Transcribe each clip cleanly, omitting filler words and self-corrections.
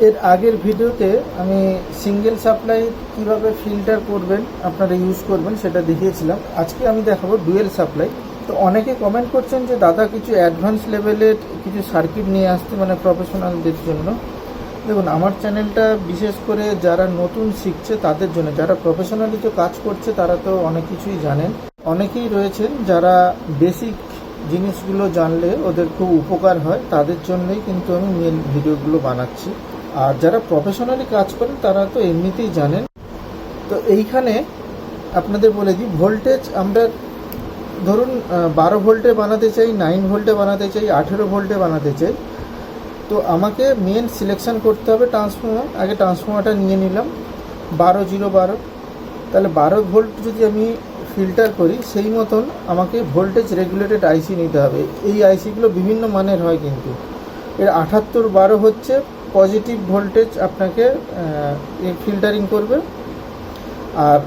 এর আগের ভিডিওতে আমি সিঙ্গেল সাপ্লাই কিভাবে ফিল্টার করবেন আপনারা ইউজ করবেন সেটা দেখিয়েছিলাম। আজকে আমি দেখাবো ডুয়েল সাপ্লাই। তো অনেকে কমেন্ট করছেন যে দাদা কিছু অ্যাডভান্স লেভেলের কিছু সার্কিট নিয়ে আসতে, মানে প্রফেশনালদের জন্য। দেখুন, আমার চ্যানেলটা বিশেষ করে যারা নতুন শিখছে তাদের জন্য। যারা প্রফেশনালি তো কাজ করছে তারা তো অনেক কিছুই জানেন। অনেকেই রয়েছেন যারা বেসিক জিনিসগুলো জানলে ওদের খুব উপকার হয়, তাদের জন্যই কিন্তু আমি মেন ভিডিওগুলো বানাচ্ছি। আর যারা প্রফেশনালি কাজ করেন তারা তো এমনিতেই জানেন। তো এইখানে আপনাদের বলে দিই, ভোল্টেজ আমরা ধরুন 12 ভোল্টে বানাতে চাই, 9 ভোল্টে বানাতে চাই, 18 ভোল্টে বানাতে চাই। তো আমাকে মেন সিলেকশন করতে হবে ট্রান্সফর্মার। আগে ট্রান্সফর্মারটা নিয়ে নিলাম 12 তাহলে 12 ভোল্ট যদি আমি ফিল্টার করি, সেই মতন আমাকে ভোল্টেজ রেগুলেটেড আইসি নিতে হবে। এই আইসিগুলো বিভিন্ন মানের হয়, কিন্তু এর 7812 হচ্ছে পজিটিভ ভোল্টেজ আপনাকে ফিল্টারিং করবে, আর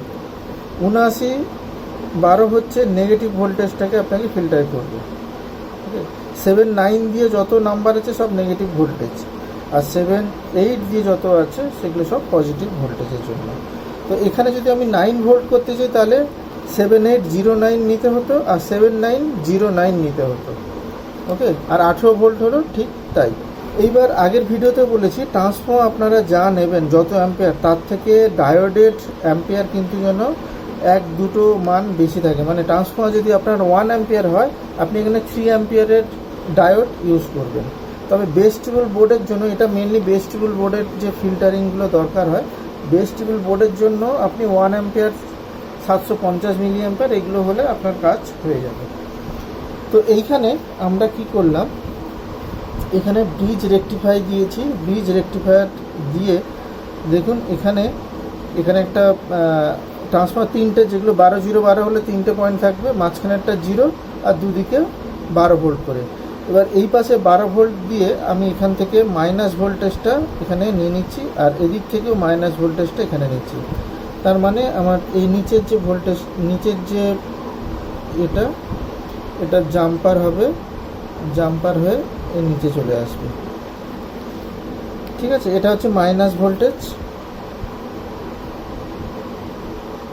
7912 হচ্ছে নেগেটিভ ভোল্টেজটাকে আপনাকে ফিল্টার করবে। ওকে, 7-9 দিয়ে যত নাম্বার আছে সব নেগেটিভ ভোল্টেজ, আর 7-8 দিয়ে যত আছে সেগুলো সব পজিটিভ ভোল্টেজের জন্য। তো এখানে যদি আমি 9 ভোল্ট করতে চাই তাহলে 7809 নিতে হতো, আর 7909 নিতে হতো। ওকে, আর 18 ভোল্ট হলো ঠিক তাই। এইবার আগের ভিডিওতে বলেছি ট্রান্সফর্মার আপনারা যা নেবেন যত অ্যাম্পিয়ার, তার থেকে ডায়োডেড অ্যাম্পিয়ার কিন্তু যেন 1-2 মান বেশি থাকে। মানে ট্রান্সফর্মার যদি আপনার 1 অ্যাম্পিয়ার হয়, আপনি এখানে 3 অ্যাম্পিয়ারের ডায়োড ইউজ করবেন। তবে বেস্টেবল বোর্ডের জন্য, এটা মেনলি বেস্টেবল বোর্ডের যে ফিল্টারিংগুলো দরকার হয়, বেস্টেবল বোর্ডের জন্য আপনি 1 অ্যাম্পিয়ার 750 মিলি অ্যাম্পিয়ার এগুলো হলে আপনার কাজ হয়ে যাবে। তো এইখানে আমরা কি করলাম, এখানে ব্রিজ রেকটিফাই দিয়েছি। ব্রিজ রেকটিফায়ার দিয়ে দেখুন এখানে একটা ট্রান্সফর্মার 3টে, যেগুলো 12-0-12 হলে 3টে পয়েন্ট থাকবে, মাঝখানেরটা 0 আর দুদিকে 12 ভোল্ট করে। এবার এই পাশে 12 ভোল্ট দিয়ে আমি এখান থেকে মাইনাস ভোল্টেজটা এখানে নিয়ে নিচ্ছি, আর এদিক থেকেও মাইনাস ভোল্টেজটা এখানে নিচ্ছি। তার মানে আমার এই নিচের যে ভোল্টেজ, নিচের যে এটা জাম্পার হবে, জাম্পার হয়ে এর নিচে চলে আসবে। ঠিক আছে, এটা হচ্ছে মাইনাস ভোল্টেজ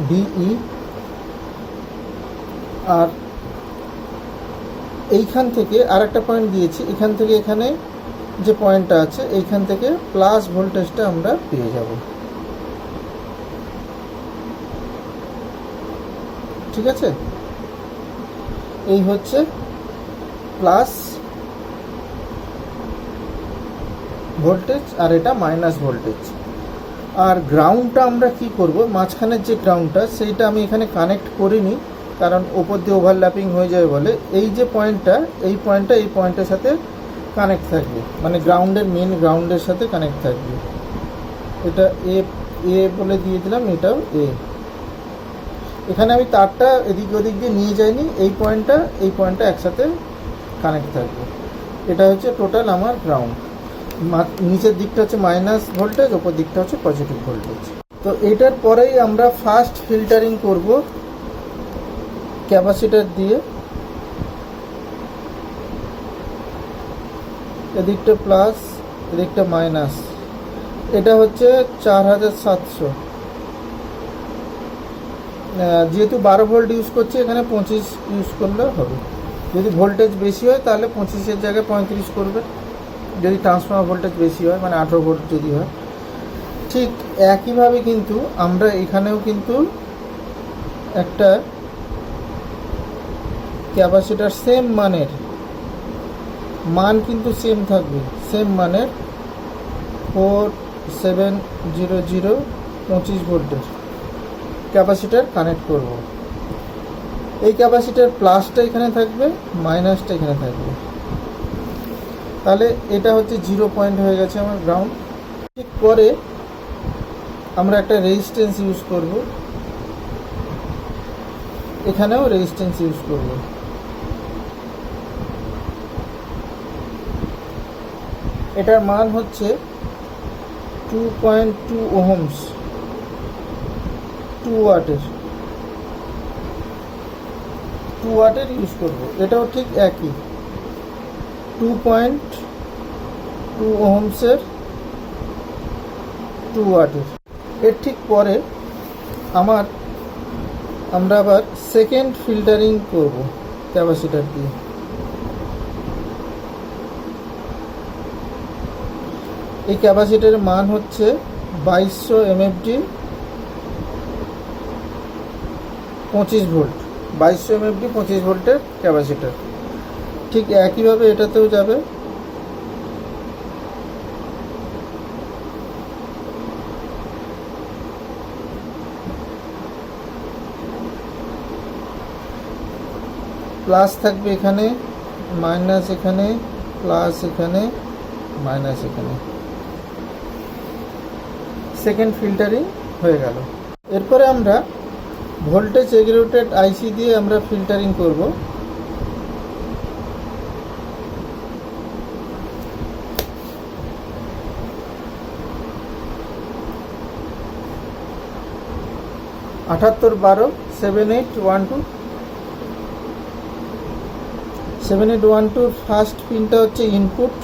ডিই। আর এইখান থেকে আর একটা পয়েন্ট দিয়েছি, এখান থেকে এখানে যে পয়েন্টটা আছে এইখান থেকে প্লাস ভোল্টেজটা আমরা পেয়ে যাব। ঠিক আছে, এই হচ্ছে প্লাস ভোল্টেজ আর এটা মাইনাস ভোল্টেজ। আর গ্রাউন্ডটা আমরা কি করব, মাঝখানের যে গ্রাউন্ডটা সেইটা আমি এখানে কানেক্ট করিনি, কারণ ওপর দিয়ে ওভারল্যাপিং হয়ে যাবে বলে। এই যে পয়েন্টটা, এই পয়েন্টের সাথে কানেক্ট থাকবে, মানে গ্রাউন্ডের মেন গ্রাউন্ডের সাথে কানেক্ট থাকবে। এটা এ বলে দিয়ে দিলাম, এটাও এ। এখানে আমি তারটা এদিক ওদিক দিয়ে নিয়ে যাইনি, এই পয়েন্টটা একসাথে কানেক্ট থাকবে। এটা হচ্ছে টোটাল আমার গ্রাউন্ড। নিচের দিকটা হচ্ছে মাইনাস ভোল্টেজ, ওপর দিকটা হচ্ছে পজিটিভ ভোল্টেজ। তো এটার পরেই আমরা ফার্স্ট ফিল্টারিং করব ক্যাপাসিটার দিয়ে। এদিকটা প্লাস, এদিকটা মাইনাস। এটা হচ্ছে 4700। যেহেতু 12 ভোল্ট ইউজ করছি, এখানে 25 ইউজ করলে হবে। যদি ভোল্টেজ বেশি হয় তাহলে 25-এর জায়গায় 35 করবে, যদি ট্রান্সফর্মার ভোল্টেজ বেশি হয়, মানে 18 ভোল্ট যদি হয়। ঠিক একইভাবে কিন্তু আমরা এখানেও কিন্তু একটা ক্যাপাসিটার সেম মানের, মান কিন্তু সেম থাকবে, সেম মানের 4700 25 ভোল্টের ক্যাপাসিটার কানেক্ট করব। এই ক্যাপাসিটার প্লাসটা এখানে থাকবে, মাইনাসটা এখানে থাকবে। তাহলে এটা হচ্ছে 0 পয়েন্ট হয়ে গেছে আমার গ্রাউন্ড। ঠিক পরে আমরা একটা রেজিস্ট্যান্স ইউজ করব, এখানেও রেজিস্ট্যান্স ইউজ করব। এটার মান হচ্ছে 2.2 ওহমস, 2 ওয়াটের ইউজ করব। এটাও ঠিক একই 2.2 ওহমসের 2 ওয়াটের। এর ঠিক পরে আমরা আবার সেকেন্ড ফিল্টারিং করব ক্যাপাসিটার দিয়ে। এই ক্যাপাসিটারের মান হচ্ছে 2200 এমএফডি 25 ভোল্ট, 2200 এমএফডি 25 ভোল্টের ক্যাপাসিটার। ঠিক একইভাবে এটাতেও যাবে। প্লাস থাকবে এখানে, মাইনাস এখানে, প্লাস এখানে, মাইনাস এখানে। সেকেন্ড ফিল্টারিং হয়ে গেল। এরপরে আমরা ভোল্টেজ রেগুলেটেড আইসি দিয়ে আমরা ফিল্টারিং করব। (7812) 7812 ফার্স্ট পিনটা হচ্ছে ইনপুট,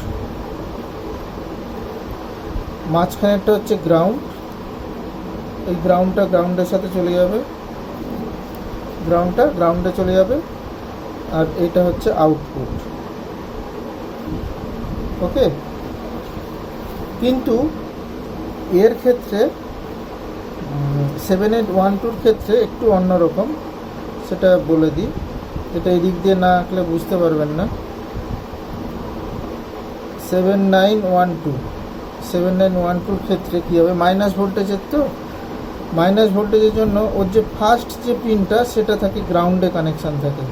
মাঝখানেরটা হচ্ছে গ্রাউন্ড। এই গ্রাউন্ডটা গ্রাউন্ডের সাথে চলে যাবে, গ্রাউন্ডটা গ্রাউন্ডে চলে যাবে, আর এইটা হচ্ছে আউটপুট। ওকে, কিন্তু এর ক্ষেত্রে 7812 ক্ষেত্রে একটু অন্যরকম, সেটা বলে দিই। এটা এদিক দিয়ে না আঁকলে বুঝতে পারবেন না। 7912 ক্ষেত্রে কী হবে, মাইনাস ভোল্টেজের, তো মাইনাস ভোল্টেজের জন্য ওর যে ফার্স্ট যে পিনটা সেটা থাকে গ্রাউন্ডে কানেকশান থাকে,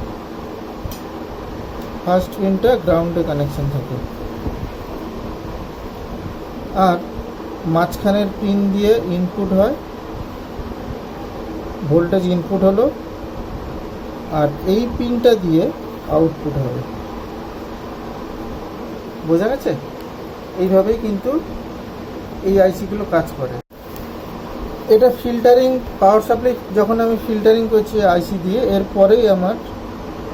ফার্স্ট পিনটা গ্রাউন্ডে কানেকশান থাকে, আর মাঝখানের পিন দিয়ে ইনপুট হয়, ভোল্টেজ ইনপুট হলো, আর এই পিনটা দিয়ে আউটপুট হবে। বোঝা গেছে? এইভাবেই কিন্তু এই আইসিগুলো কাজ করে। এটা ফিল্টারিং পাওয়ার সাপ্লাই, যখন আমি ফিল্টারিং করছি আইসি দিয়ে, এরপরেই আমার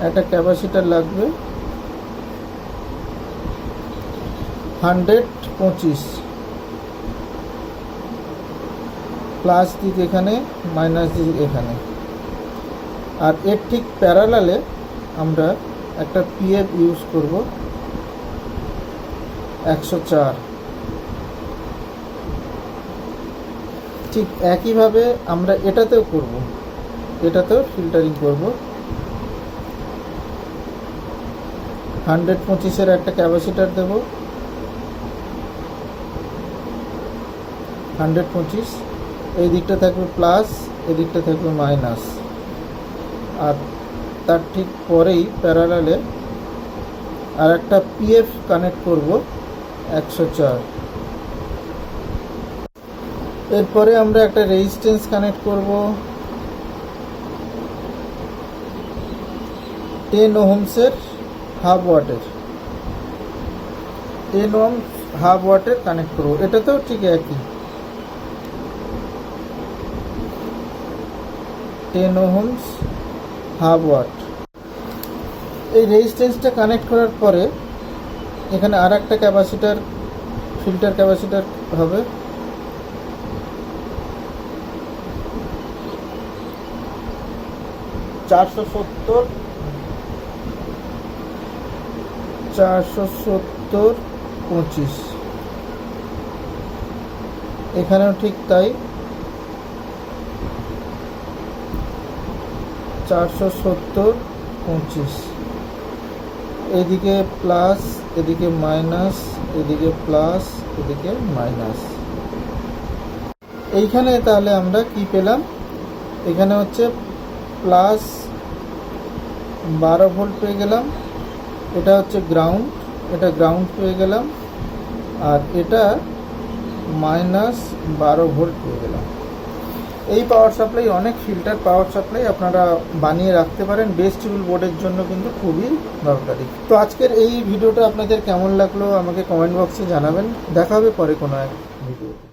একটা ক্যাপাসিটার লাগবে 125, প্লাস দিক এখানে, মাইনাস দিক এখানে। আর এর ঠিক প্যারালালে আমরা একটা পিএফ ইউজ করব 104। ঠিক একইভাবে আমরা এটাতেও করব, এটাতেও ফিল্টারিং করব। 125-এর একটা ক্যাপাসিটার দেব, 125, এই দিকটা থাকবে প্লাস, এই দিকটা থাকবে মাইনাস। আর তার ঠিক পরেই প্যারালালে আর একটা পিএফ কানেক্ট করব 104। এরপরে আমরা একটা রেজিস্ট্যান্স কানেক্ট করব 10 ওহমসের হাফ ওয়াটের, 10 ওহম হাফ ওয়াটের কানেক্ট করব। এটাতেও ঠিক একই, 10 ওহমস হাফ ওয়াট। এই রেজিস্ট্যান্সটা কানেক্ট করার পরে এখানে আর একটা ক্যাপাসিটার, ফিল্টার ক্যাপাসিটার হবে, (470) 25। এখানেও ঠিক তাই, 470, 25। এদিকে প্লাস, এদিকে মাইনাস, এদিকে প্লাস, এদিকে মাইনাস। এইখানে তাহলে আমরা কি পেলাম, এখানে হচ্ছে প্লাস 12 ভোল্ট পেয়ে গেলাম, এটা হচ্ছে গ্রাউন্ড, এটা গ্রাউন্ড পেয়ে গেলাম, আর এটা মাইনাস 12 ভোল্ট পেয়ে গেলাম। এই পাওয়ার সাপ্লাই, অনেক ফিল্টার পাওয়ার সাপ্লাই আপনারা বানিয়ে রাখতে পারেন, ভেস্টিবুল বোর্ডের জন্য কিন্তু খুবই দরকারি। তো আজকের এই ভিডিওটা আপনাদের কেমন লাগলো আমাকে কমেন্ট বক্সে জানাবেন। দেখা হবে পরে কোনো এক ভিডিওতে।